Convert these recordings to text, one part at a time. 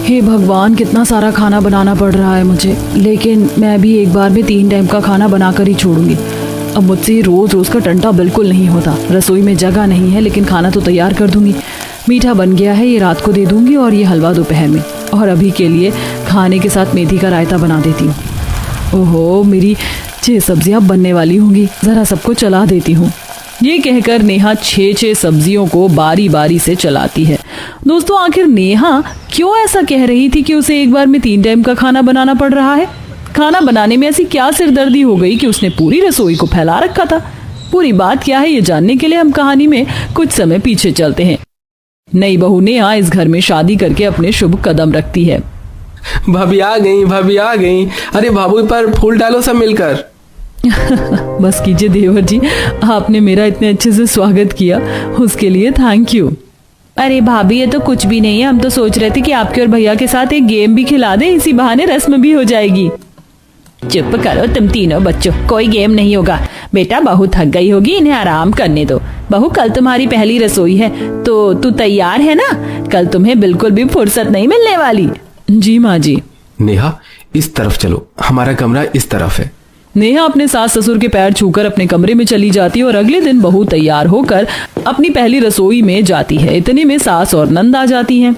हे भगवान, कितना सारा खाना बनाना पड़ रहा है मुझे, लेकिन मैं भी एक बार में 3 टाइम का खाना बनाकर ही छोड़ूंगी। अब मुझसे रोज रोज का टंटा बिल्कुल नहीं होता। रसोई में जगह नहीं है, लेकिन खाना तो तैयार कर दूंगी। मीठा बन गया है, ये रात को दे दूंगी और ये हलवा दोपहर में। और अभी के लिए खाने के साथ मेथी का रायता बना देती हूँ। ओहो, मेरी 6 सब्जियां बनने वाली होंगी, जरा सबको चला देती हूँ। ये कहकर नेहा 6 सब्जियों को बारी बारी से चलाती है। दोस्तों, आखिर नेहा क्यों ऐसा कह रही थी कि उसे एक बार में 3 टाइम का खाना बनाना पड़ रहा है? खाना बनाने में ऐसी क्या सिरदर्दी हो गई कि उसने पूरी रसोई को फैला रखा था? पूरी बात क्या है, ये जानने के लिए हम कहानी में कुछ समय पीछे चलते हैं। नई बहू नेहा इस घर में शादी करके अपने शुभ कदम रखती है। भाभी आ गई, भाभी आ गई। अरे भाभी पर फूल डालो सब मिलकर। बस कीजिए देवर जी, आपने मेरा इतने अच्छे से स्वागत किया, उसके लिए थैंक यू। अरे भाभी, ये तो कुछ भी नहीं है। हम तो सोच रहे थे कि आपके और भैया के साथ एक गेम भी खिला दे, इसी बहाने रस्म भी हो जाएगी। चुप करो तुम तीनों बच्चों, कोई गेम नहीं होगा। बेटा, बहू थक गई होगी, इन्हें आराम करने दो। बहू, कल तुम्हारी पहली रसोई है, तो तू तैयार है ना? कल तुम्हें बिल्कुल भी फुर्सत नहीं मिलने वाली। जी माँ जी। नेहा, इस तरफ चलो, हमारा कमरा इस तरफ है। नेहा अपने सास ससुर के पैर छूकर अपने कमरे में चली जाती है और अगले दिन बहू तैयार होकर अपनी पहली रसोई में जाती है। इतने में सास और नंद आ जाती हैं।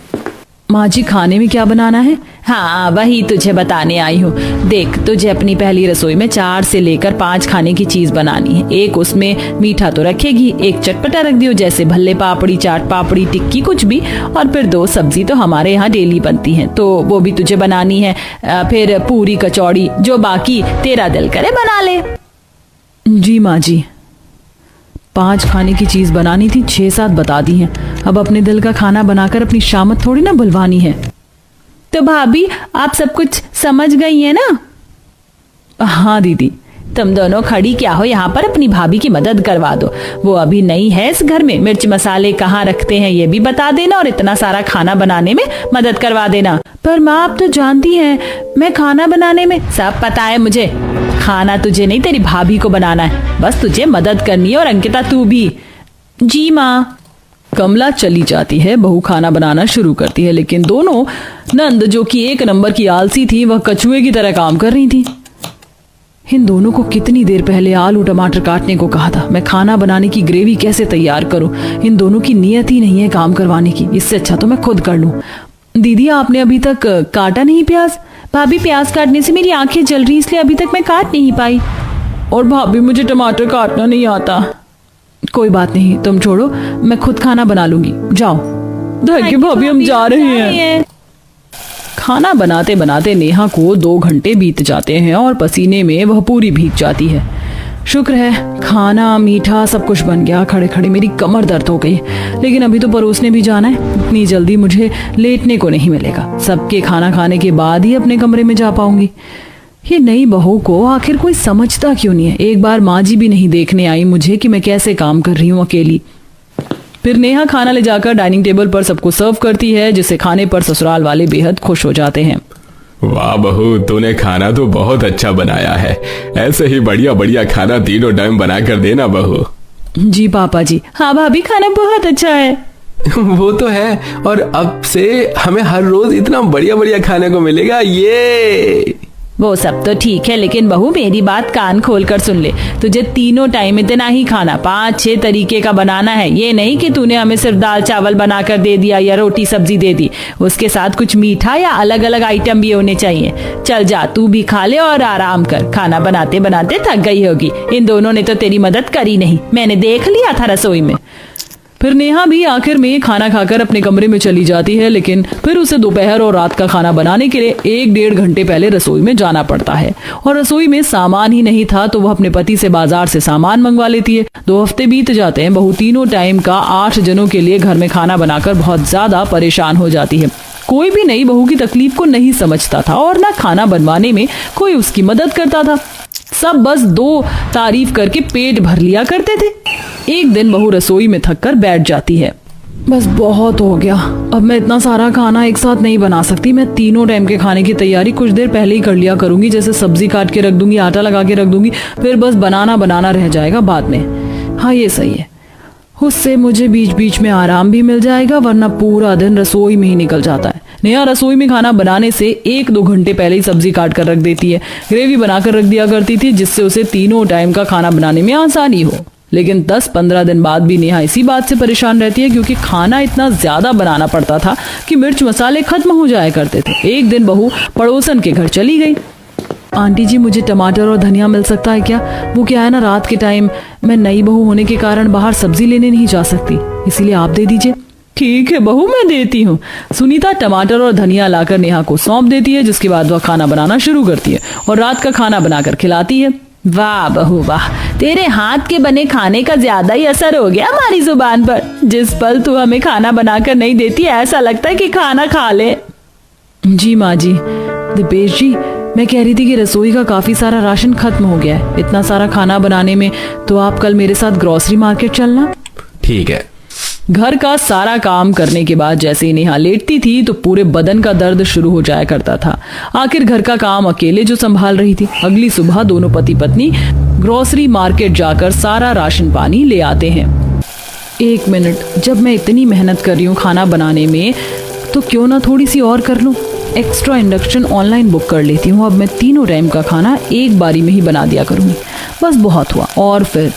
माँ जी, खाने में क्या बनाना है? हाँ, वही तुझे बताने आई हूँ। देख, तुझे अपनी पहली रसोई में 4 से लेकर 5 खाने की चीज बनानी है। एक उसमें मीठा तो रखेगी, एक चटपटा रख दियो, जैसे भल्ले पापड़ी, चाट पापड़ी, टिक्की, कुछ भी। और फिर 2 सब्जी तो हमारे यहाँ डेली बनती हैं, तो वो भी तुझे बनानी है। फिर पूरी कचौड़ी, जो बाकी तेरा दिल करे बना ले। जी माँ जी। 5 खाने की चीज बनानी थी, 6-7 बता दी हैं। अब अपने दिल का खाना बनाकर अपनी शामत थोड़ी ना बुलवानी है। तो भाभी, आप सब कुछ समझ गई है ना? हाँ दीदी। तुम दोनों खड़ी क्या हो यहाँ पर? अपनी भाभी की मदद करवा दो। वो अभी नई है इस घर में। मिर्च मसाले कहाँ रखते हैं ये भी बता देना, और इतना सारा खाना बनाने में मदद करवा देना। पर माँ, आप तो जानती हैं मैं खाना बनाने में। सब पता है मुझे। खाना तुझे नहीं, तेरी भाभी को बनाना है। बस तुझे मदद करनी है, और अंकिता तू भी। जी माँ। कमला चली जाती है। बहू खाना बनाना शुरू करती है, लेकिन दोनों नंद, जो कि एक नंबर की आलसी थी, वह कछुए की तरह काम कर रही थी। इन दोनों को कितनी देर पहले आलू टमाटर काटने को कहा था। मैं खाना बनाने की ग्रेवी कैसे तैयार करूं? इन दोनों की नियत ही नहीं है काम करवाने की। इससे अच्छा तो मैं खुद कर लूं। दीदी, आपने अभी तक काटा नहीं प्याज? भाभी, प्याज काटने से मेरी आंखें जल रही, इसलिए अभी तक मैं काट नहीं पाई। और भाभी, मुझे टमाटर काटना नहीं आता। कोई बात नहीं, तुम छोड़ो, मैं खुद खाना बना लूंगी। जाओ। थैंक भाभी, हम जा रहे हैं। खाना बनाते बनाते नेहा को 2 घंटे बीत जाते हैं और पसीने में वह पूरी भीग जाती है। शुक्र है खाना मीठा सब कुछ बन गया। खड़े खड़े मेरी कमर दर्द हो गई, लेकिन अभी तो परोसने भी जाना है। इतनी जल्दी मुझे लेटने को नहीं मिलेगा। सबके खाना खाने के बाद ही अपने कमरे में जा पाऊंगी। ये नई बहू को आखिर कोई समझता क्यों नहीं है? एक बार माँ जी भी नहीं देखने आई मुझे कि मैं कैसे काम कर रही हूँ अकेली। फिर नेहा खाना ले जाकर डाइनिंग टेबल पर सबको सर्व करती है, जिसे खाने पर ससुराल वाले बेहद खुश हो जाते हैं। वाह बहू, तूने खाना तो बहुत अच्छा बनाया है। ऐसे ही बढ़िया बढ़िया खाना तीनों टाइम बना कर देना बहू। जी पापा जी। हाँ भाभी, खाना बहुत अच्छा है। वो तो है, और अब से हमें हर रोज इतना बढ़िया बढ़िया खाने को मिलेगा। ये वो सब तो ठीक है, लेकिन बहू मेरी बात कान खोल कर सुन ले। तुझे तीनों टाइम इतना ही खाना 5-6 तरीके का बनाना है। ये नहीं कि तूने हमें सिर्फ दाल चावल बनाकर दे दिया या रोटी सब्जी दे दी। उसके साथ कुछ मीठा या अलग अलग आइटम भी होने चाहिए। चल जा, तू भी खा ले और आराम कर। खाना बनाते बनाते थक गई होगी। इन दोनों ने तो तेरी मदद करी नहीं, मैंने देख लिया था रसोई में। फिर नेहा भी आखिर में खाना खाकर अपने कमरे में चली जाती है, लेकिन फिर उसे दोपहर और रात का खाना बनाने के लिए 1-1.5 घंटे पहले रसोई में जाना पड़ता है। और रसोई में सामान ही नहीं था तो वह अपने पति से बाजार से सामान मंगवा लेती है। 2 हफ्ते बीत जाते हैं। बहू तीनों टाइम का 8 जनों के लिए घर में खाना बनाकर बहुत ज्यादा परेशान हो जाती है। कोई भी नई बहू की तकलीफ को नहीं समझता था और ना खाना बनवाने में कोई उसकी मदद करता था। सब बस 2 तारीफ करके पेट भर लिया करते थे। एक दिन बहू रसोई में थक कर बैठ जाती है। बस बहुत हो गया, अब मैं इतना सारा खाना एक साथ नहीं बना सकती। मैं तीनों टाइम के खाने की तैयारी कुछ देर पहले ही कर लिया करूंगी। जैसे सब्जी काट के रख दूंगी, आटा लगा के रख दूंगी, फिर बस बनाना रह जाएगा बाद में। हाँ, ये सही है। उससे मुझे बीच बीच में आराम भी मिल जाएगा, वरना पूरा दिन रसोई में ही निकल जाता है। नेहा रसोई में खाना बनाने से 1-2 घंटे पहले ही सब्जी काट कर रख देती है। ग्रेवी बनाकर रख दिया करती थी जिससे उसे तीनों टाइम का खाना बनाने में आसानी हो। लेकिन 10-15 दिन बाद भी नेहा इसी बात से परेशान रहती है क्योंकि खाना इतना ज्यादा बनाना पड़ता था कि मिर्च मसाले खत्म हो जाया करते थे। एक दिन बहू पड़ोसन के घर चली गई। आंटी जी, मुझे टमाटर और धनिया मिल सकता है क्या? वो क्या है ना, रात के टाइम मैं नई बहू होने के कारण बाहर सब्जी लेने नहीं जा सकती, इसीलिए आप दे दीजिए। ठीक है बहू, मैं देती हूँ। सुनीता टमाटर और धनिया लाकर नेहा को सौंप देती है, जिसके बाद वह खाना बनाना शुरू करती है और रात का खाना बनाकर खिलाती है। वाह बहू वाह, तेरे हाथ के बने खाने का ज्यादा ही असर हो गया हमारी जुबान पर। जिस पल तू हमें खाना बनाकर नहीं देती ऐसा लगता है कि खाना खा ले। जी माँ जी। दीपेश जी, मैं कह रही थी कि रसोई का काफी सारा राशन खत्म हो गया है। इतना सारा खाना बनाने में तो आप कल मेरे साथ ग्रोसरी मार्केट चलना। ठीक है। घर का सारा काम करने के बाद जैसे ही नेहा लेटती थी तो पूरे बदन का दर्द शुरू हो जाया करता था। आखिर घर का काम अकेले जो संभाल रही थी। अगली सुबह दोनों पति पत्नी ग्रोसरी मार्केट जाकर सारा राशन पानी ले आते हैं। 1 मिनट, जब मैं इतनी मेहनत कर रही हूँ खाना बनाने में तो क्यों ना थोड़ी सी और कर लूं। एक्स्ट्रा इंडक्शन ऑनलाइन बुक कर लेती हूँ। अब मैं तीनों टाइम का खाना एक बारी में ही बना दिया करूंगी। बस बहुत हुआ, और फिर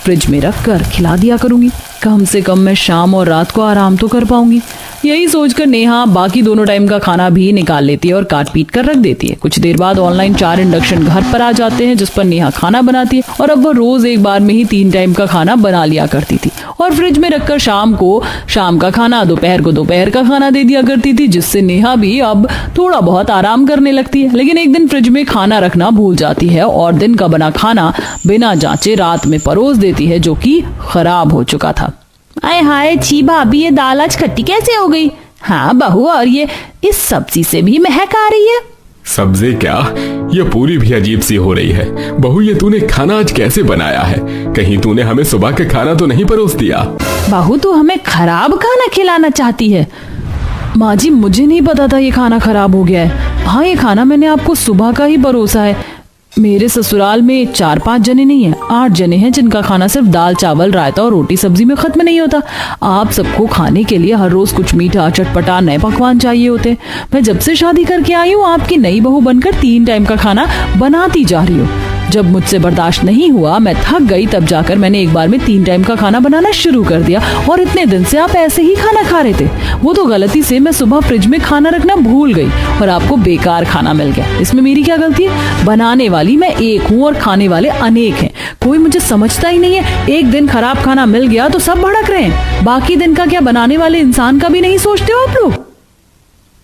फ्रिज में रख कर खिला दिया करूंगी। कम से कम मैं शाम और रात को आराम तो कर पाऊंगी। यही सोचकर नेहा बाकी दोनों टाइम का खाना भी निकाल लेती है और काट पीट कर रख देती है। कुछ देर बाद ऑनलाइन 4 इंडक्शन घर पर आ जाते हैं जिस पर नेहा खाना बनाती है और अब वह रोज एक बार में ही 3 टाइम का खाना बना लिया करती थी और फ्रिज में रखकर शाम को शाम का खाना, दोपहर को दोपहर का खाना दे दिया करती थी, जिससे नेहा भी अब थोड़ा बहुत आराम करने लगती है। लेकिन एक दिन फ्रिज में खाना रखना भूल जाती है और दिन का बना खाना बिना जांचे रात में परोस देती है, जो कि खराब हो चुका था। आय हाय, छी भाभी, ये दाल आज खट्टी कैसे हो गई? हाँ बहू, और ये इस सब्जी से भी महक आ रही है। सब्जी क्या, ये पूरी भी अजीब सी हो रही है। बहू, ये तूने खाना आज कैसे बनाया है? कहीं तूने हमें सुबह का खाना तो नहीं परोस दिया? बहू, तू हमें खराब खाना खिलाना चाहती है? माँ जी, मुझे नहीं पता था ये खाना खराब हो गया है। हाँ, ये खाना मैंने आपको सुबह का ही परोसा है। मेरे ससुराल में 4-5 जने नहीं है, 8 जने हैं जिनका खाना सिर्फ दाल चावल रायता और रोटी सब्जी में खत्म नहीं होता। आप सबको खाने के लिए हर रोज कुछ मीठा चटपटा नए पकवान चाहिए होते। मैं जब से शादी करके आई हूँ आपकी नई बहू बनकर 3 टाइम का खाना बनाती जा रही हूँ। जब मुझसे बर्दाश्त नहीं हुआ, मैं थक गई, तब जाकर मैंने एक बार में 3 टाइम का खाना बनाना शुरू कर दिया और इतने दिन से आप ऐसे ही खाना खा रहे थे। वो तो गलती से मैं सुबह फ्रिज में खाना रखना भूल गई और आपको बेकार खाना मिल गया। इसमें मेरी क्या गलती है? बनाने वाली मैं एक हूँ और खाने वाले अनेक हैं। कोई मुझे समझता ही नहीं है। एक दिन खराब खाना मिल गया तो सब भड़क रहे हैं। बाकी दिन का क्या बनाने वाले इंसान का भी नहीं सोचते हो आप लोग?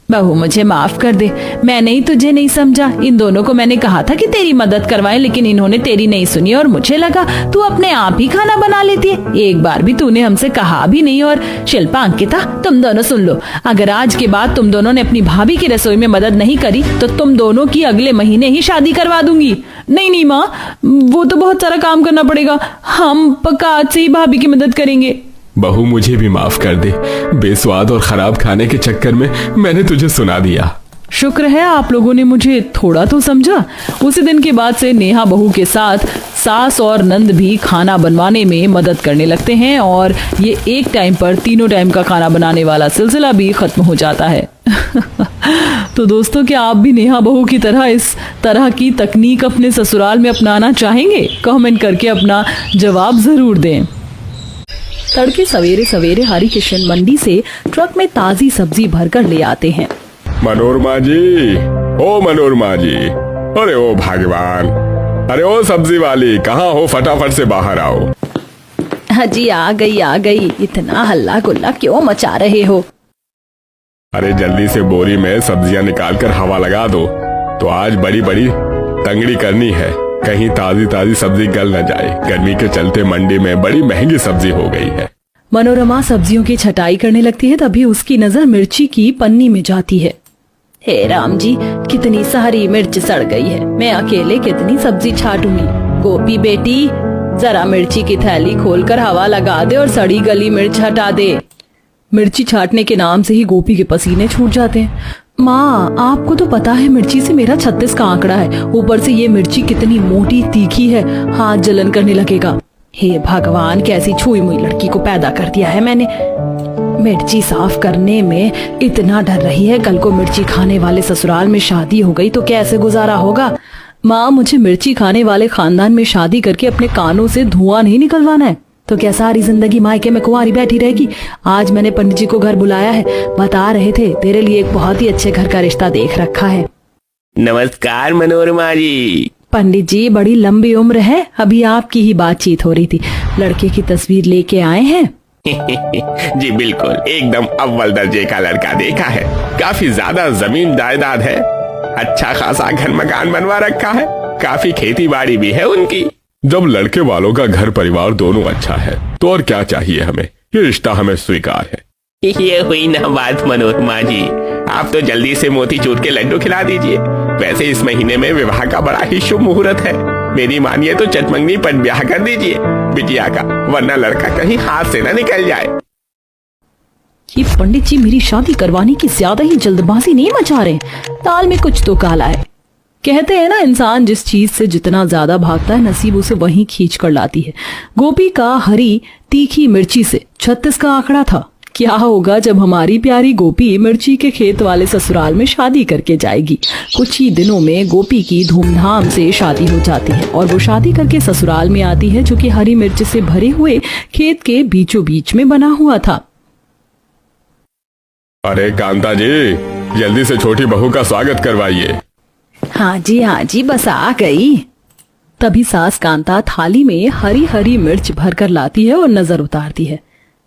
बहू, मुझे माफ कर दे, मैंने ही तुझे नहीं समझा। इन दोनों को मैंने कहा था कि तेरी मदद करवाएं, लेकिन इन्होंने तेरी नहीं सुनी और मुझे लगा तू अपने आप ही खाना बना लेती है। एक बार भी तूने हमसे कहा भी नहीं। और शिल्पा, अंकिता, तुम दोनों सुन लो, अगर आज के बाद तुम दोनों ने अपनी भाभी की रसोई में मदद नहीं करी तो तुम दोनों की अगले महीने ही शादी करवा दूंगी। नहीं नहीं माँ, वो तो बहुत सारा काम करना पड़ेगा। हम पक्का आज से ही भाभी की मदद करेंगे। बहू, मुझे भी माफ कर दे। बेस्वाद और खराब खाने के चक्कर में मैंने तुझे सुना दिया। शुक्र है आप लोगों ने मुझे थोड़ा तो समझा। उसी दिन के बाद से नेहा बहू के साथ सास और नंद भी खाना बनवाने में मदद करने लगते हैं और ये एक टाइम पर तीनों टाइम का खाना बनाने वाला सिलसिला भी खत्म हो जाता है। तो दोस्तों, क्या आप भी नेहा बहू की तरह इस तरह की तकनीक अपने ससुराल में अपनाना चाहेंगे? कमेंट करके अपना जवाब जरूर दें। तड़के सवेरे सवेरे हरि किशन मंडी से ट्रक में ताजी सब्जी भरकर ले आते हैं। मनोरमा जी, ओ मनोरमा जी, अरे ओ भगवान, अरे ओ सब्जी वाली, कहाँ हो? फटाफट से बाहर आओ। हाँ जी, आ गई। इतना हल्ला गुल्ला क्यों मचा रहे हो? अरे जल्दी से बोरी में सब्जियां निकाल कर हवा लगा दो। तो आज बड़ी बड़ी तंगड़ी करनी है, कहीं ताजी ताजी सब्जी गल न जाए। गर्मी के चलते मंडी में बड़ी महंगी सब्जी हो गई है। मनोरमा सब्जियों की छटाई करने लगती है, तभी उसकी नजर मिर्ची की पन्नी में जाती है। हे राम जी, कितनी सारी मिर्च सड़ गई है। मैं अकेले कितनी सब्जी छाटूंगी? गोपी बेटी, जरा मिर्ची की थैली खोलकर हवा लगा दे और सड़ी गली मिर्च हटा दे। मिर्ची छाटने के नाम से ही गोपी के पसीने छूट जाते हैं। माँ, आपको तो पता है मिर्ची से मेरा 36 का आंकड़ा है। ऊपर से ये मिर्ची कितनी मोटी तीखी है, हाथ जलन करने लगेगा। हे भगवान, कैसी छुई मुई लड़की को पैदा कर दिया है मैंने। मिर्ची साफ करने में इतना डर रही है, कल को मिर्ची खाने वाले ससुराल में शादी हो गई तो कैसे गुजारा होगा। माँ, मुझे मिर्ची खाने वाले खानदान में शादी करके अपने कानों से धुआं नहीं निकलवाना है, तो क्या सारी जिंदगी मायके में कुंवारी बैठी रहेगी। आज मैंने पंडित जी को घर बुलाया है, बता रहे थे तेरे लिए एक बहुत ही अच्छे घर का रिश्ता देख रखा है। नमस्कार मनोरमा जी। पंडित जी, बड़ी लंबी उम्र है, अभी आपकी ही बातचीत हो रही थी। लड़के की तस्वीर लेके आए हैं? जी बिल्कुल, एकदम अव्वल दर्जे का लड़का देखा है। काफी ज्यादा जमीन जायदाद है, अच्छा खासा घर मकान बनवा रखा है, काफी खेती बाड़ी भी है उनकी। जब लड़के वालों का घर परिवार दोनों अच्छा है तो और क्या चाहिए हमें, ये रिश्ता हमें स्वीकार है। ये हुई ना बात मनोरमा जी, आप तो जल्दी से मोतीचूर के लड्डू खिला दीजिए। वैसे इस महीने में विवाह का बड़ा ही शुभ मुहूर्त है, मेरी मानिए तो चटमंगनी पर ब्याह कर दीजिए बिटिया का, वरना लड़का कहीं हाथ से न निकल जाए। ये पंडित जी मेरी शादी करवाने की ज्यादा ही जल्दबाजी नहीं मचा रहे, ताल में कुछ तो काला है। कहते हैं ना, इंसान जिस चीज से जितना ज्यादा भागता है नसीब उसे वहीं खींच कर लाती है। गोपी का हरी तीखी मिर्ची से 36 का आंकड़ा था। क्या होगा जब हमारी प्यारी गोपी मिर्ची के खेत वाले ससुराल में शादी करके जाएगी। कुछ ही दिनों में गोपी की धूमधाम से शादी हो जाती है और वो शादी करके ससुराल में आती है, जो कि हरी मिर्च से भरे हुए खेत के बीचों बीच में बना हुआ था। अरे कांता जी, जल्दी से छोटी बहू का स्वागत करवाइए। हाँ जी, बस आ गई। तभी सास कांता थाली में हरी हरी मिर्च भरकर लाती है और नजर उतारती है।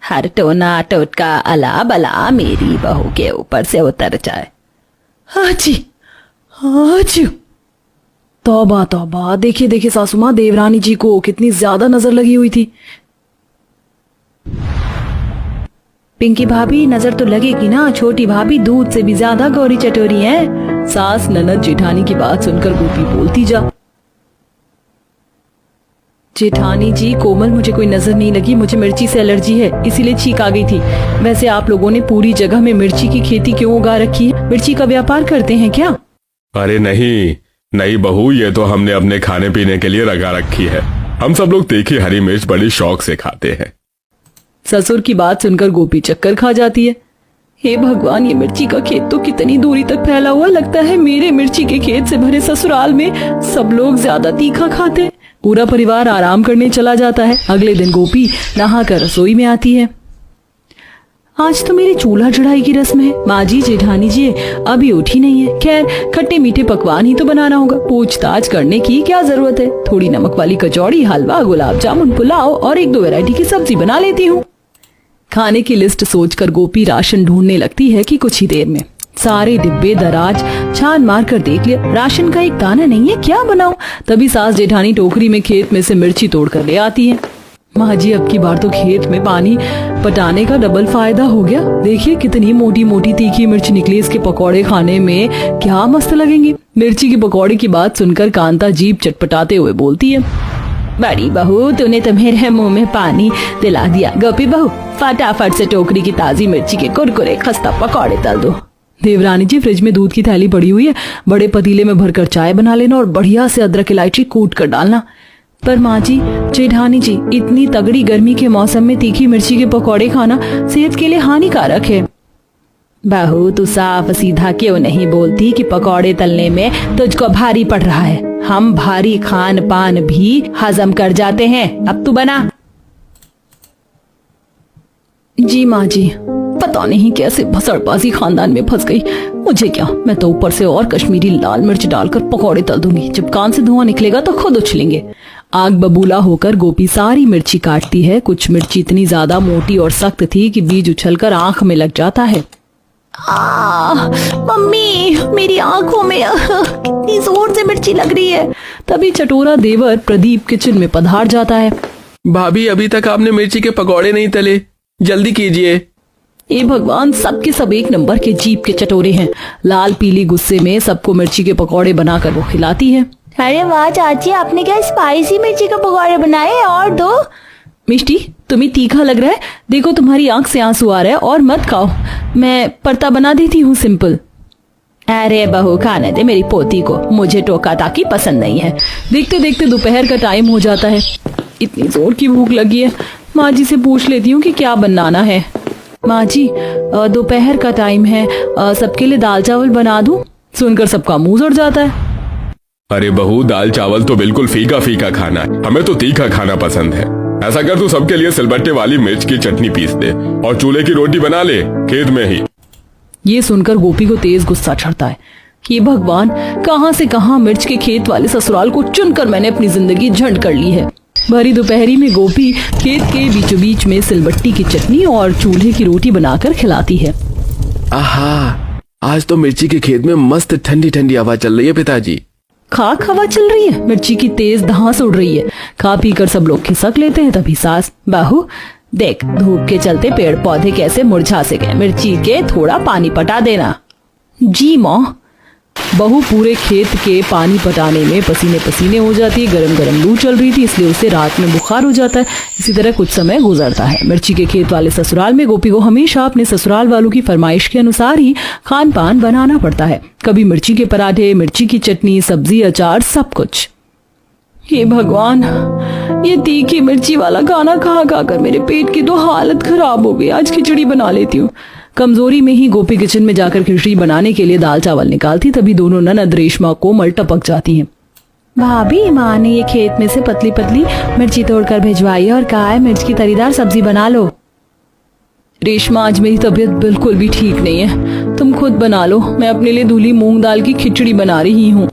हर टोना टोटका अला बला मेरी बहू के ऊपर से उतर जाए। हाजी, तौबा तौबा, देखिए सासू माँ, देवरानी जी को कितनी ज्यादा नजर लगी हुई थी। पिंकी भाभी, नजर तो लगेगी ना, छोटी भाभी दूध से भी ज्यादा गौरी चटोरी हैं। सास ननद जेठानी की बात सुनकर गोपी बोलती जा। जेठानी जी, कोमल मुझे कोई नजर नहीं लगी, मुझे मिर्ची से एलर्जी है, इसीलिए छींक आ गई थी। वैसे आप लोगों ने पूरी जगह में मिर्ची की खेती क्यों उगा रखी है? मिर्ची का व्यापार करते हैं क्या? अरे नहीं बहू, ये तो हमने अपने खाने पीने के लिए लगा रखी है। हम सब लोग तीखी हरी मिर्च बड़ी शौक से खाते हैं। ससुर की बात सुनकर गोपी चक्कर खा जाती है। हे भगवान, ये मिर्ची का खेत तो कितनी दूरी तक फैला हुआ, लगता है मेरे मिर्ची के खेत से भरे ससुराल में सब लोग ज्यादा तीखा खाते हैं। पूरा परिवार आराम करने चला जाता है। अगले दिन गोपी नहाकर रसोई में आती है। आज तो मेरी चूल्हा चढ़ाई की रस्म है। माँ जी, जेठानी जी अभी उठी नहीं है। खैर, खट्टे मीठे पकवान ही तो बनाना होगा, पूछताछ करने की क्या जरूरत है। थोड़ी नमक वाली कचौड़ी, हलवा, गुलाब जामुन, पुलाव और 1-2 वैरायटी की सब्जी बना लेती हूँ। खाने की लिस्ट सोचकर गोपी राशन ढूंढने लगती है कि कुछ ही देर में सारे डिब्बे दराज छान मार कर देख लिया, राशन का एक दाना नहीं है, क्या बनाऊं। तभी सास जेठानी टोकरी में खेत में से मिर्ची तोड़ कर ले आती है। माँ जी, अब की बार तो खेत में पानी पटाने का डबल फायदा हो गया। देखिए कितनी मोटी मोटी तीखी मिर्च निकली, इसके पकौड़े खाने में क्या मस्त लगेंगे। मिर्ची की पकौड़े की बात सुनकर कांता जीभ चटपटाते हुए बोलती है। बड़ी बहू, तूने तो मेरे मुंह में पानी दिला दिया। गोपी बहू, फटाफट से टोकरी की ताजी मिर्ची के कुरकुरे खस्ता पकौड़े तल दो। देवरानी जी, फ्रिज में दूध की थैली पड़ी हुई है, बड़े पतीले में भरकर चाय बना लेना और बढ़िया से अदरक इलायची कूट कर डालना। पर माँ जी, जेठानी जी, इतनी तगड़ी गर्मी के मौसम में तीखी मिर्ची के पकौड़े खाना सेहत के लिए हानिकारक है। बहू, तू साफ सीधा क्यों नहीं बोलती कि पकौड़े तलने में तुझको भारी पड़ रहा है? हम भारी खान पान भी हजम कर जाते हैं, अब तू बना। जी माँ जी, पता नहीं कैसे भसड़बाजी खानदान में फंस गई। मुझे क्या, मैं तो ऊपर से और कश्मीरी लाल मिर्च डालकर पकौड़े तल दूंगी। जब कान से धुआं निकलेगा तो खुद उछलेंगे। आग बबूला होकर गोपी सारी मिर्ची काटती है। कुछ मिर्ची इतनी ज्यादा मोटी और सख्त थी कि बीज उछलकर आंख में लग जाता है। मम्मी, मेरी आंखों में कितनी जोर से मिर्ची लग रही है। तभी चटोरा देवर प्रदीप किचन में पधार जाता है। भाभी, अभी तक आपने मिर्ची के पकौड़े नहीं तले, जल्दी कीजिए। ये भगवान, सबके सब एक नंबर के जीप के चटोरे हैं। लाल पीली गुस्से में सबको मिर्ची के पकौड़े बनाकर वो खिलाती है। अरे वाह चाची, आपने क्या स्पाइसी मिर्ची के पकौड़े बनाए, और दो। मिष्टी, तुम्हें तीखा लग रहा है? देखो तुम्हारी आंख से आंसू आ रहा है, और मत खाओ, मैं परता बना देती हूँ सिंपल। अरे बहू, खाने दे मेरी पोती को, मुझे टोका ताकी पसंद नहीं है। देखते देखते दोपहर का टाइम हो जाता है। इतनी जोर की भूख लगी है, माँ जी से पूछ लेती हूँ कि क्या बनाना है। माँ जी, दोपहर का टाइम है, सबके लिए दाल चावल बना दूं? सुनकर सबका मुंह उड़ जाता है। अरे बहू, दाल चावल तो बिल्कुल फीका फीका खाना है, हमें तो तीखा खाना पसंद है। ऐसा कर, तू सबके लिए सिलबट्टे वाली मिर्च की चटनी पीस दे और चूल्हे की रोटी बना ले खेत में ही। ये सुनकर गोपी को तेज गुस्सा चढ़ता है कि भगवान, कहां से कहां मिर्च के खेत वाले ससुराल को चुनकर मैंने अपनी जिंदगी झंड कर ली है। भरी दोपहरी में गोपी खेत के बीचों बीच में सिलबट्टी की चटनी और चूल्हे की रोटी बनाकर खिलाती है। आहा, आज तो मिर्ची के खेत में मस्त ठंडी ठंडी हवा चल रही है पिताजी। खाक हवा चल रही है, मिर्ची की तेज धांस उड़ रही है। खा पी कर सब लोग खिसक लेते हैं। तभी सास, बहू देख, धूप के चलते पेड़ पौधे कैसे मुरझा से गए, मिर्ची के थोड़ा पानी पटा देना। जी माँ। बहू पूरे खेत के पानी पटाने में पसीने पसीने हो जाती है। गरम गरम लू चल रही थी, इसलिए उसे रात में बुखार हो जाता है। इसी तरह कुछ समय गुजरता है। मिर्ची के खेत वाले ससुराल में गोपी को हमेशा अपने ससुराल वालों की फरमाइश के अनुसार ही खान पान बनाना पड़ता है। कभी मिर्ची के पराठे, मिर्ची की चटनी, सब्जी, अचार, सब कुछ। हे भगवान, ये तीखी मिर्ची वाला खाना खा खा कर मेरे पेट की तो हालत खराब हो गई। आज खिचड़ी बना लेती हूँ। कमजोरी में ही गोपी किचन में जाकर खिचड़ी बनाने के लिए दाल चावल निकालती, तभी दोनों ननद रेशमा कोमल टपक जाती हैं। भाभी, माँ ने ये खेत में से पतली पतली मिर्ची तोड़कर भिजवाई और कहा है मिर्च की तरीदार सब्जी बना लो। रेशमा, आज मेरी तबीयत बिल्कुल भी ठीक नहीं है, तुम खुद बना लो, मैं अपने लिए धुली मूंग दाल की खिचड़ी बना रही हूँ।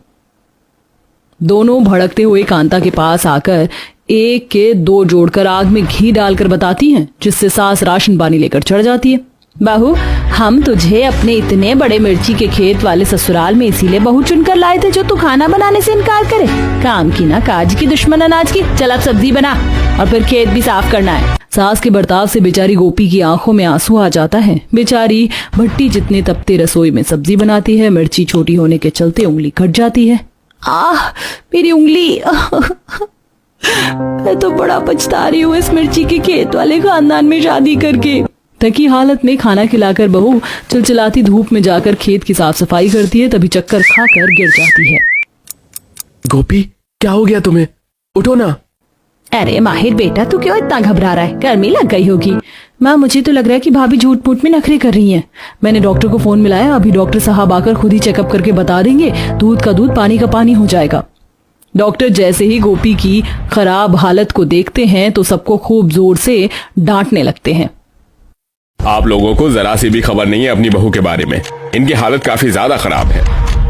दोनों भड़कते हुए कांता के पास आकर एक के दो जोड़कर आग में घी डालकर बताती हैं, जिससे सास राशन पानी लेकर चढ़ जाती है। बहू, हम तुझे अपने इतने बड़े मिर्ची के खेत वाले ससुराल में इसीलिए बहू चुनकर लाए थे जो तू खाना बनाने से इनकार करे। काम की ना काज की, दुश्मन अनाज की। चल अब सब्जी बना और फिर खेत भी साफ करना है। सास के बर्ताव से बेचारी गोपी की आंखों में आंसू आ जाता है। बेचारी भट्टी जितने तपते रसोई में सब्जी बनाती है। मिर्ची छोटी होने के चलते उंगली कट जाती है। आह, मेरी उंगली। मैं तो बड़ा पछता रही हूँ इस मिर्ची के खेत वाले खानदान में शादी करके। थकी हालत में खाना खिलाकर बहू चिलचिलाती धूप में जाकर खेत की साफ सफाई करती है, तभी चक्कर खाकर गिर जाती है। गोपी, क्या हो गया तुम्हें? उठो ना। अरे माहिर बेटा, तू क्यों इतना घबरा रहा है? गर्मी लग गई होगी। माँ, मुझे तो लग रहा है कि भाभी झूठ मूठ में नखरे कर रही हैं। मैंने डॉक्टर को फोन मिलाया, अभी डॉक्टर साहब आकर खुद ही चेकअप करके बता देंगे, दूध का दूध पानी का पानी हो जाएगा। डॉक्टर जैसे ही गोपी की खराब हालत को देखते हैं तो सबको खूब जोर से डांटने लगते हैं। आप लोगों को जरा सी भी खबर नहीं है अपनी बहू के बारे में। इनकी हालत काफी ज्यादा खराब है।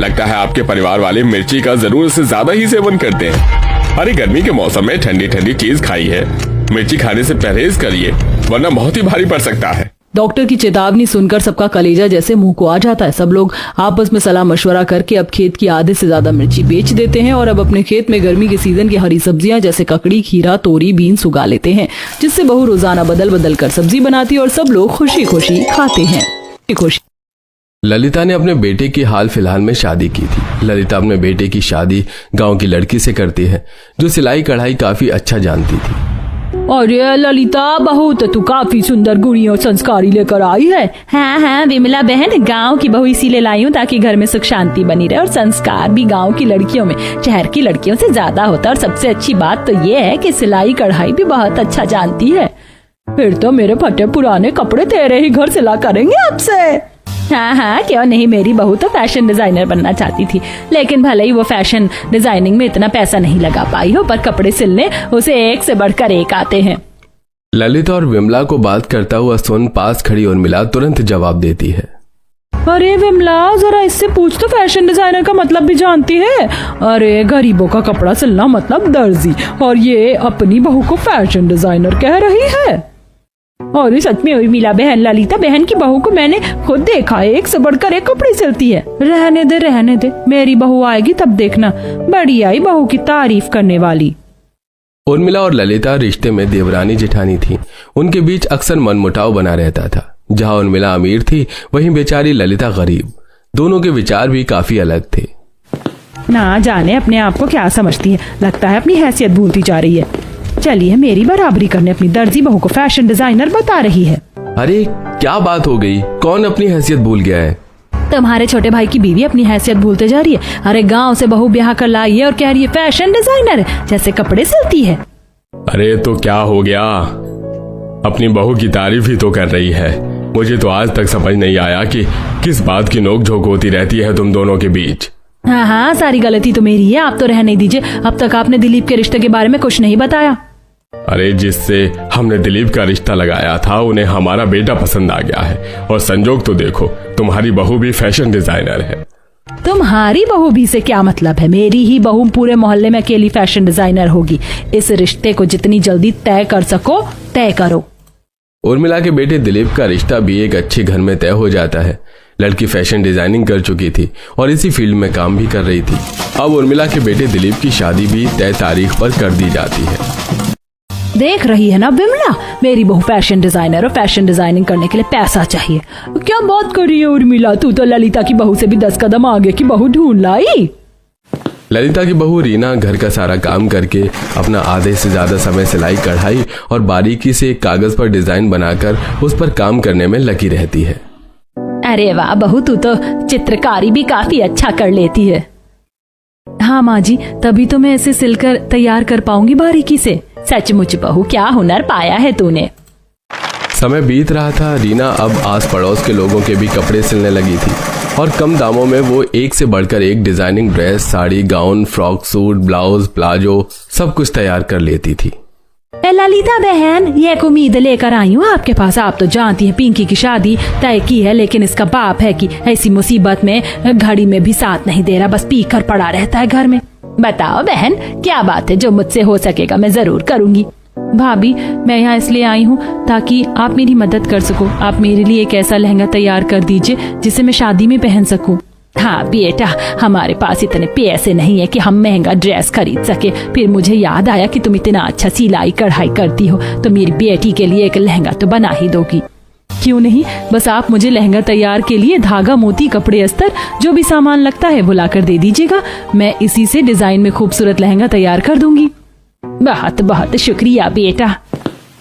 लगता है आपके परिवार वाले मिर्ची का जरूरत से ज्यादा ही सेवन करते हैं। अरे गर्मी के मौसम में ठंडी ठंडी चीज खाई है, मिर्ची खाने से परहेज करिए, वरना बहुत ही भारी पड़ सकता है। डॉक्टर की चेतावनी सुनकर सबका कलेजा जैसे मुंह को आ जाता है। सब लोग आपस में सलाह मशवरा करके अब खेत की आधे से ज्यादा मिर्ची बेच देते हैं और अब अपने खेत में गर्मी के सीजन की हरी सब्जियां जैसे ककड़ी, खीरा, तोरी, बीन्स उगा लेते हैं, जिससे बहू रोजाना बदल बदल कर सब्जी बनाती है और सब लोग खुशी खुशी खाते हैं। खुशी। ललिता ने अपने बेटे की हाल फिलहाल में शादी की थी। ललिता अपने बेटे की शादी गांव की लड़की से करती है जो सिलाई कढ़ाई काफी अच्छा जानती थी। अरे ललिता बहू, तो तू काफी सुंदर गुणी और संस्कारी लेकर आई है। हाँ, विमला बहन, गांव की बहू इसीलिए लाई हूँ ताकि घर में सुख शांति बनी रहे और संस्कार भी गांव की लड़कियों में शहर की लड़कियों से ज्यादा होता है। और सबसे अच्छी बात तो ये है कि सिलाई कढ़ाई भी बहुत अच्छा जानती है। फिर तो मेरे फटे पुराने कपड़े तेरे ही घर सिला करेंगे आपसे। हाँ, क्यों नहीं। मेरी बहू तो फैशन डिजाइनर बनना चाहती थी, लेकिन भले ही वो फैशन डिजाइनिंग में इतना पैसा नहीं लगा पाई हो, पर कपड़े सिलने उसे एक से बढ़कर एक आते हैं। ललिता और विमला को बात करता हुआ सुन पास खड़ी उर्मिला तुरंत जवाब देती है। अरे विमला, जरा इससे पूछ तो, फैशन डिजाइनर का मतलब भी जानती है? अरे गरीबों का कपड़ा सिलना मतलब दर्जी, और ये अपनी बहू को फैशन डिजाइनर कह रही है। और सच में उर्मिला बहन, ललिता बहन की बहू को मैंने खुद देखा है, एक से बढ़कर एक कपड़े सिलती है। रहने दे, मेरी बहू आएगी तब देखना, बड़ी आई बहू की तारीफ करने वाली। उर्मिला और ललिता रिश्ते में देवरानी जेठानी थी। उनके बीच अक्सर मनमुटाव बना रहता था। जहां उर्मिला अमीर थी, वहीं बेचारी ललिता गरीब। दोनों के विचार भी काफी अलग थे। ना जाने अपने आप को क्या समझती है, लगता है अपनी हैसियत भूलती जा रही है। चलिए मेरी बराबरी करने अपनी दर्जी बहू को फैशन डिजाइनर बता रही है। अरे क्या बात हो गई? कौन अपनी हैसियत भूल गया है? तुम्हारे छोटे भाई की बीवी अपनी हैसियत भूलते जा रही है। अरे गांव से बहू ब्याह कर लाई है और कह रही है फैशन डिजाइनर, जैसे कपड़े सिलती है। अरे तो क्या हो गया, अपनी बहू की तारीफ ही तो कर रही है। मुझे तो आज तक समझ नहीं आया कि किस बात की नोक-झोंक होती रहती है तुम दोनों के बीच। हाँ हाँ, सारी गलती तो मेरी है, आप तो रहने दीजिए। अब तक आपने दिलीप के रिश्ते के बारे में कुछ नहीं बताया। अरे जिससे हमने दिलीप का रिश्ता लगाया था उन्हें हमारा बेटा पसंद आ गया है, और संजोग तो देखो तुम्हारी बहू भी फैशन डिजाइनर है। तुम्हारी बहू भी से क्या मतलब है? मेरी ही बहू पूरे मोहल्ले में अकेली फैशन डिजाइनर होगी। इस रिश्ते को जितनी जल्दी तय कर सको तय करो। उर्मिला के बेटे दिलीप का रिश्ता भी एक अच्छे घर में तय हो जाता है। लड़की फैशन डिजाइनिंग कर चुकी थी और इसी फील्ड में काम भी कर रही थी। अब उर्मिला के बेटे दिलीप की शादी भी तय तारीख पर कर दी जाती है। देख रही है ना विमला, मेरी बहू फैशन डिजाइनर और फैशन डिजाइनिंग करने के लिए पैसा चाहिए। क्या बात कर रही है उर्मिला, तू तो ललिता की बहू से भी 10 कदम आगे की बहू ढूंढ लाई। ललिता की बहू रीना घर का सारा काम करके अपना आधे से ज्यादा समय सिलाई कढ़ाई और बारीकी से एक कागज पर डिजाइन बनाकर उस पर काम करने में लगी रहती है। अरे वाह बहू, तू तो चित्रकारी भी काफी अच्छा कर लेती है। हाँ माँ जी, तभी तो मैं इसे सिलकर तैयार कर पाऊंगी बारीकी से। सचमुच बहू, क्या हुनर पाया है तूने। समय बीत रहा था। रीना अब आस पड़ोस के लोगों के भी कपड़े सिलने लगी थी और कम दामों में वो एक से बढ़कर एक designing dress, sari, gown, frock suit, blouse, palazzo सब कुछ तैयार कर लेती थी। ललिता बहन, ये एक उम्मीद लेकर आई हूँ आपके पास। आप तो जानती हैं पिंकी की शादी तय की है, लेकिन इसका बाप है कि ऐसी मुसीबत में घड़ी में भी साथ नहीं दे रहा, बस पी कर पड़ा रहता है घर में। बताओ बहन, क्या बात है? जो मुझसे हो सकेगा मैं जरूर करूँगी। भाभी, मैं यहाँ इसलिए आई हूँ ताकि आप मेरी मदद कर सको। आप मेरे लिए एक ऐसा लहंगा तैयार कर दीजिए जिसे मैं शादी में पहन सकूँ। हाँ बेटा, हमारे पास इतने पैसे नहीं है कि हम महंगा ड्रेस खरीद सके। फिर मुझे याद आया कि तुम इतना अच्छा सिलाई कढ़ाई करती हो, तो मेरी बेटी के लिए एक लहंगा तो बना ही दोगी। क्यों नहीं, बस आप मुझे लहंगा तैयार के लिए धागा, मोती, कपड़े, अस्तर जो भी सामान लगता है वो लाकर दे दीजिएगा। मैं इसी से डिजाइन में खूबसूरत लहंगा तैयार कर दूंगी। बहुत बहुत शुक्रिया बेटा।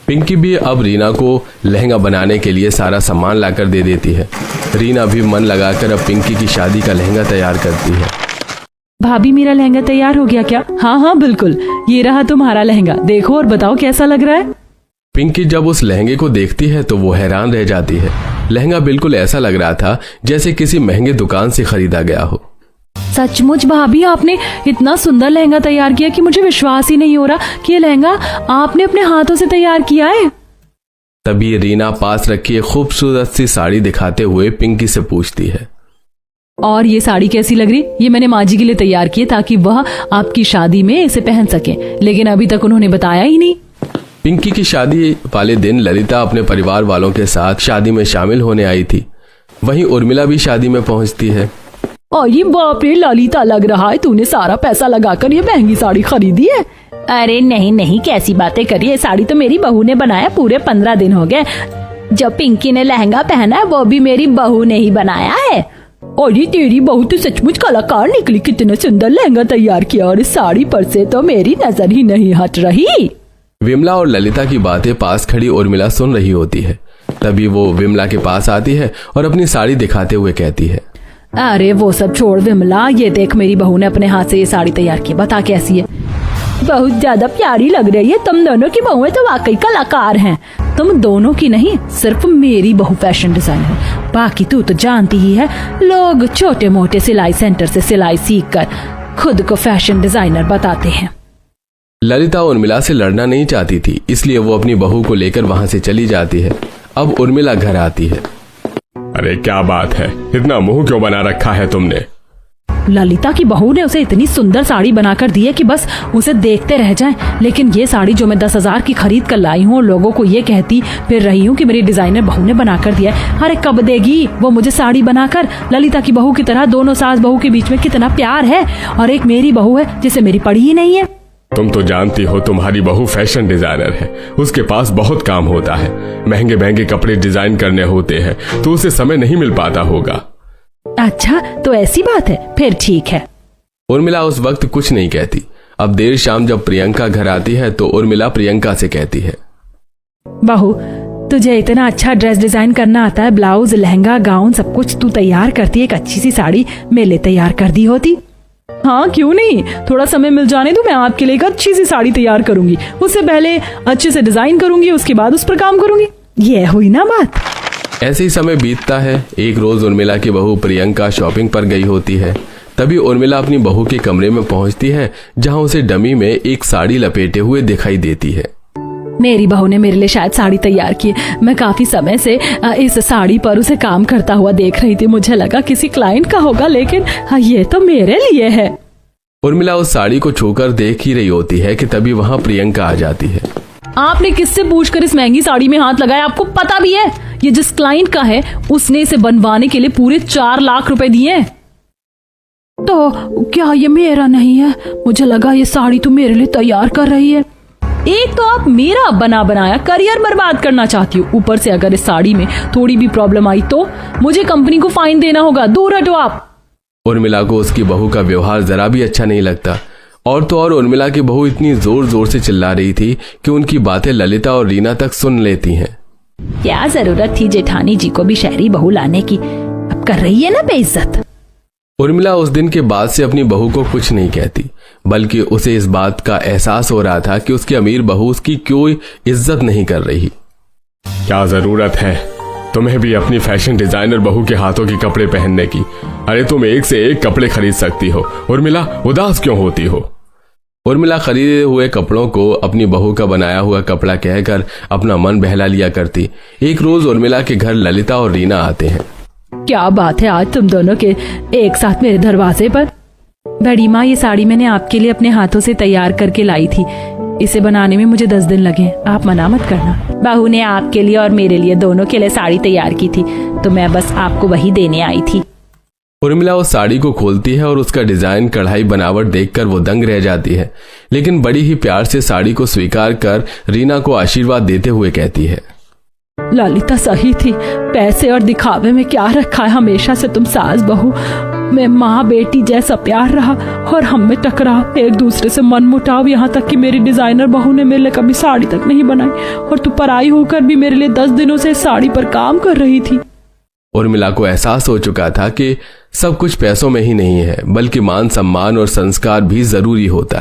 पिंकी भी अब रीना को लहंगा बनाने के लिए सारा सामान लाकर दे देती है। रीना भी मन लगाकर अब पिंकी की शादी का लहंगा तैयार करती है। भाभी, मेरा लहंगा तैयार हो गया क्या? हाँ हाँ बिल्कुल, ये रहा तुम्हारा लहंगा, देखो और बताओ कैसा लग रहा है। पिंकी जब उस लहंगे को देखती है तो वो हैरान रह जाती है। लहंगा बिल्कुल ऐसा लग रहा था जैसे किसी महंगे दुकान से खरीदा गया हो। सचमुच भाभी, आपने इतना सुंदर लहंगा तैयार किया कि मुझे विश्वास ही नहीं हो रहा कि ये लहंगा आपने अपने हाथों से तैयार किया है। तभी रीना पास रखी एक खूबसूरत सी साड़ी दिखाते हुए पिंकी से पूछती है, और ये साड़ी कैसी लग रही? ये मैंने माँ जी के लिए तैयार की है ताकि वह आपकी शादी में इसे पहन सके, लेकिन अभी तक उन्होंने बताया ही नहीं। पिंकी की शादी वाले दिन ललिता अपने परिवार वालों के साथ शादी में शामिल होने आई थी। वहीं उर्मिला भी शादी में पहुंचती है। और ये बाप रे ललिता, लग रहा है तूने सारा पैसा लगाकर ये महंगी साड़ी खरीदी है। अरे नहीं नहीं, कैसी बातें करी है। साड़ी तो मेरी बहू ने बनाया, पूरे 15 दिन हो गए। जो पिंकी ने लहंगा पहना है वो भी मेरी बहू ने ही बनाया है। और ये तेरी बहू तो सचमुच कलाकार निकली, कितना सुंदर लहंगा तैयार किया, और इस साड़ी पर से तो मेरी नजर ही नहीं हट रही। विमला और ललिता की बातें पास खड़ी उर्मिला सुन रही होती है। तभी वो विमला के पास आती है और अपनी साड़ी दिखाते हुए कहती है, अरे वो सब छोड़ विमला, ये देख मेरी बहू ने अपने हाथ से ये साड़ी तैयार की, बता कैसी है। बहुत ज्यादा प्यारी लग रही है। तुम दोनों की बहुएं तो वाकई कलाकार हैं। तुम दोनों की नहीं, सिर्फ मेरी बहू फैशन डिजाइनर। बाकी तू तो जानती ही है, लोग छोटे मोटे सिलाई सेंटर से सिलाई सीखकर खुद को फैशन डिजाइनर बताते हैं। ललिता उर्मिला से लड़ना नहीं चाहती थी, इसलिए वो अपनी बहू को लेकर वहां से चली जाती है। अब उर्मिला घर आती है। अरे क्या बात है, इतना मुंह क्यों बना रखा है तुमने? ललिता की बहू ने उसे इतनी सुंदर साड़ी बनाकर दी है कि बस उसे देखते रह जाएं। लेकिन ये साड़ी जो मैं 10,000 की खरीद कर लाई हूँ, लोगों को ये कहती फिर रही हूँ कि मेरी डिजाइनर बहू ने बनाकर दिया है। अरे कब देगी वो मुझे साड़ी बनाकर? ललिता की बहू की तरह दोनों सास बहू के बीच में कितना प्यार है, और एक मेरी बहू है जिसे मेरी पड़ी ही नहीं है। तुम तो जानती हो तुम्हारी बहू फैशन डिजाइनर है, उसके पास बहुत काम होता है, महंगे महंगे कपड़े डिजाइन करने होते हैं, तो उसे समय नहीं मिल पाता होगा। अच्छा तो ऐसी बात है, फिर ठीक है। उर्मिला उस वक्त कुछ नहीं कहती। अब देर शाम जब प्रियंका घर आती है तो उर्मिला प्रियंका से कहती है, बहू तुझे इतना अच्छा ड्रेस डिजाइन करना आता है, ब्लाउज, लहंगा, गाउन सब कुछ तू तैयार करती है। एक अच्छी सी साड़ी मेरे लिए तैयार कर दी होती। हाँ क्यों नहीं, थोड़ा समय मिल जाने तो मैं आपके लिए एक अच्छी सी साड़ी तैयार करूंगी। उससे पहले अच्छे से डिजाइन करूंगी, उसके बाद उस पर काम करूंगी। ये हुई ना बात। ऐसे ही समय बीतता है। एक रोज उर्मिला की बहू प्रियंका शॉपिंग पर गई होती है। तभी उर्मिला अपनी बहू के कमरे में पहुंचती है, जहां उसे डमी में एक साड़ी लपेटे हुए दिखाई देती है। मेरी बहू ने मेरे लिए शायद साड़ी तैयार की। मैं काफी समय से इस साड़ी पर उसे काम करता हुआ देख रही थी। मुझे लगा किसी क्लाइंट का होगा, लेकिन ये तो मेरे लिए है। उर्मिला उस साड़ी को छूकर देख ही रही होती है कि तभी वहां प्रियंका आ जाती है। आपने किससे पूछकर इस महंगी साड़ी में हाथ लगाया? आपको पता भी है ये जिस क्लाइंट का है उसने इसे बनवाने के लिए पूरे 4 लाख रुपए दिए। तो क्या ये मेरा नहीं है? मुझे लगा ये साड़ी तो मेरे लिए तैयार कर रही है। एक तो आप मेरा बना बनाया करियर बर्बाद करना चाहती हो, ऊपर से अगर इस साड़ी में थोड़ी भी प्रॉब्लम आई तो मुझे कंपनी को फाइन देना होगा। दूर हटो आप। उर्मिला को उसकी बहू का व्यवहार जरा भी अच्छा नहीं लगता। और तो और उर्मिला की बहू इतनी जोर जोर से चिल्ला रही थी कि उनकी बातें ललिता और रीना तक सुन लेती हैं। क्या जरूरत थी जेठानी जी को भी शहरी बहू लाने की? अब कर रही है ना बेइज्जत। उर्मिला उस दिन के बाद से अपनी बहू को कुछ नहीं कहती, बल्कि उसे इस बात का एहसास हो रहा था कि उसकी अमीर बहू उसकी क्यों इज्जत नहीं कर रही। क्या जरूरत है तुम्हें भी अपनी फैशन डिजाइनर बहू के हाथों के कपड़े पहनने की? अरे तुम एक से एक कपड़े खरीद सकती हो। उर्मिला उदास क्यों होती हो? उर्मिला खरीदे हुए कपड़ों को अपनी बहू का बनाया हुआ कपड़ा कहकर अपना मन बहला लिया करती। एक रोज उर्मिला के घर ललिता और रीना आते हैं। क्या बात है आज तुम दोनों के एक साथ मेरे दरवाजे पर? बड़ी माँ, ये साड़ी मैंने आपके लिए अपने हाथों से तैयार करके लाई थी। इसे बनाने में मुझे 10 दिन लगे, आप मना मत करना। बहू ने आपके लिए और मेरे लिए दोनों के लिए साड़ी तैयार की थी, तो मैं बस आपको वही देने आई थी। उर्मिला उस साड़ी को खोलती है और उसका डिजाइन, कढ़ाई, बनावट देखकर वो दंग रह जाती है, लेकिन बड़ी ही प्यार से साड़ी को स्वीकार कर रीना को आशीर्वाद देते हुए कहती है, ललिता सही थी, पैसे और दिखावे में क्या रखा है। हमेशा से तुम सास बहू में माँ बेटी जैसा प्यार रहा और हम में टकराव, एक दूसरे से मन मुटाव, यहाँ तक कि मेरी डिजाइनर बहू ने मेरे लिए कभी साड़ी तक नहीं बनाई और तू पराई होकर भी मेरे लिए 10 दिनों से साड़ी पर काम कर रही थी। उर्मिला को एहसास हो चुका था कि सब कुछ पैसों में ही नहीं है, बल्कि मान सम्मान और संस्कार भी जरूरी होता है।